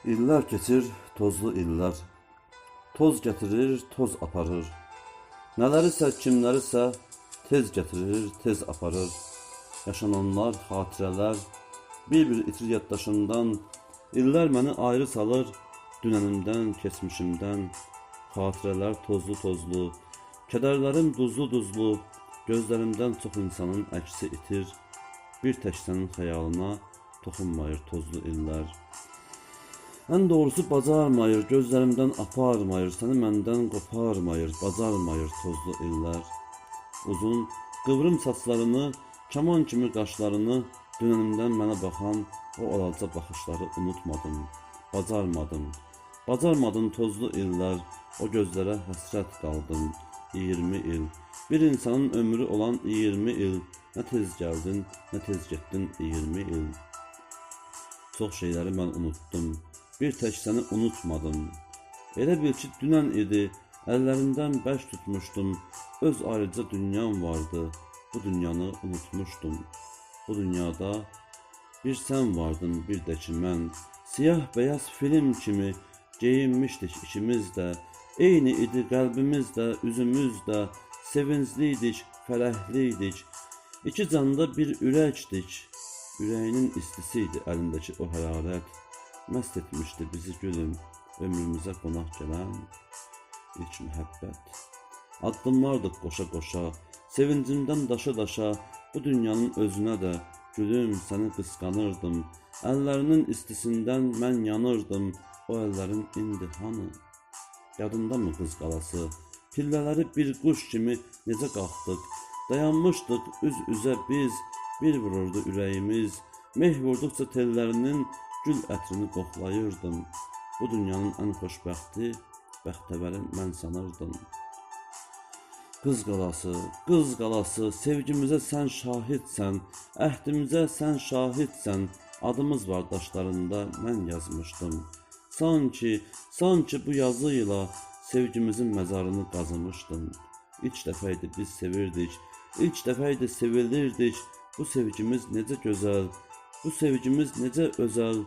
İllər keçir, tozlu illər. Toz gətirir, toz aparır. Nələrisə, kimlərisə tez gətirir, tez aparır. Yaşananlar, xatirələr bir-bir itir yaddaşımdan. İllər məni ayrı salır dünənimdən, keçmişimdən. Xatirələr tozlu-tozlu, kədərlərim duzlu-duzlu. Gözlərimdən çox insanın əksi itir. Bir tək sənin xəyalına toxunmayır tozlu illər. Ən doğrusu bacarmayır, gözlərimdən aparmayır, səni məndən qoparmayır, bacarmayır tozlu illər. Uzun, qıvrım saçlarını, kaman kimi qaşlarını, dünənimdən mənə baxan o alaca baxışları unutmadım, bacarmadım tozlu illər, o gözlərə həsrət qaldım. 20 il, bir insanın ömrü olan 20 il, nə tez gəldin, nə tez getdin 20 il. Çox şeyləri mən unuttum, bir tək səni unutmadım. Elə bil ki, dünən idi, əllərindən bərk tutmuşdum. Öz ayrıca dünyam vardı, bu dünyanı unutmuşdum. Bu dünyada bir sən vardın, bir də ki mən. Siyah beyaz film kimi geyinmişdik ikimiz də. Eyni idi qəlbimiz də, üzümüz də. Sevincliydik, fərəhliydik. İki canda bir ürəkdik. Ürəyinin istisiydi əlindəki o hərarət. Məst etmişdi bizi gülüm, ömrümüzə qonaq gələn ilk məhəbbət. Addımlardıq qoşa-qoşa, sevincimdən daşa-daşa, bu dünyanın özünə də gülüm səni qısqanırdım. Əllərinin istisindən mən yanırdım, o əllərin indi hanı? Yadındamı qız qalası? Pillələri bir quş kimi necə qalxdıq? Dayanmışdıq üz-üzə biz, bir vururdu ürəyimiz. Meh vurduqca tellərinin gül ətrini qoxlayırdım. Bu dünyanın ən xoşbəxti, bəxtəvəri mən sanırdım. Qız qalası, sevgimizə sən şahidsən, əhdimizə sən şahidsən. Adımız var daşlarında mən yazmışdım. Sanki bu yazı ilə sevgimizin məzarını qazımışdım. İlk dəfə idi biz sevirdik, ilk dəfə idi sevilirdik. Bu sevgimiz necə gözəl, bu sevgimiz necə özəl,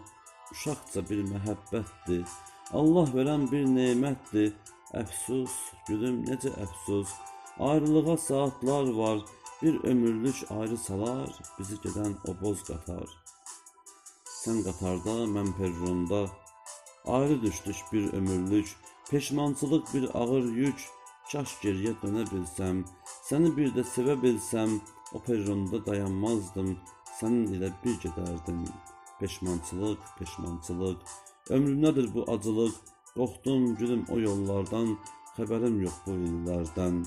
uşaqca bir məhəbbətdir. Allah verən bir nemətdir. Əfsus, gülüm necə əfsus. Ayrılığa saatlar var, bir ömürlük ayrı salar bizi gedən o boz qatar. Sən qatarda, mən perronda, ayrı düşdük bir ömürlük. Peşmançılıq bir ağır yük, kaş geriyə dönə bilsəm, səni bir də sevə bilsəm, o perronda dayanmazdım, sənin ilə bir gedərdim. Peşmançılıq, ömrümdədir bu acılıq, qorxdum gülüm o yollardan, xəbərim yox bu illərdən.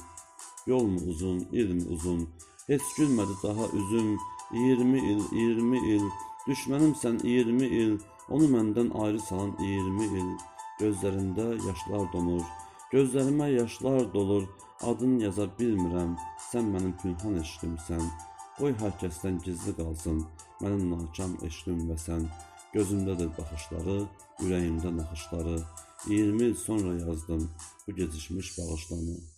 Yol mu uzun, il mi uzun, heç gülmədi daha üzüm, 20 il, düşmənimsən 20 il, onu məndən ayrı salan 20 il. Gözlərində yaşlar donur, gözlərimə yaşlar dolur, adını yaza bilmirəm, sən mənim pünhan eşqimsən. Qoy hər kəsdən gizli qalsın, mənim nakam eşqim və sən. Gözümdədir baxışları, ürəyimdə naxışları, 20 il sonra yazdım bu gecikmiş bağışlarını.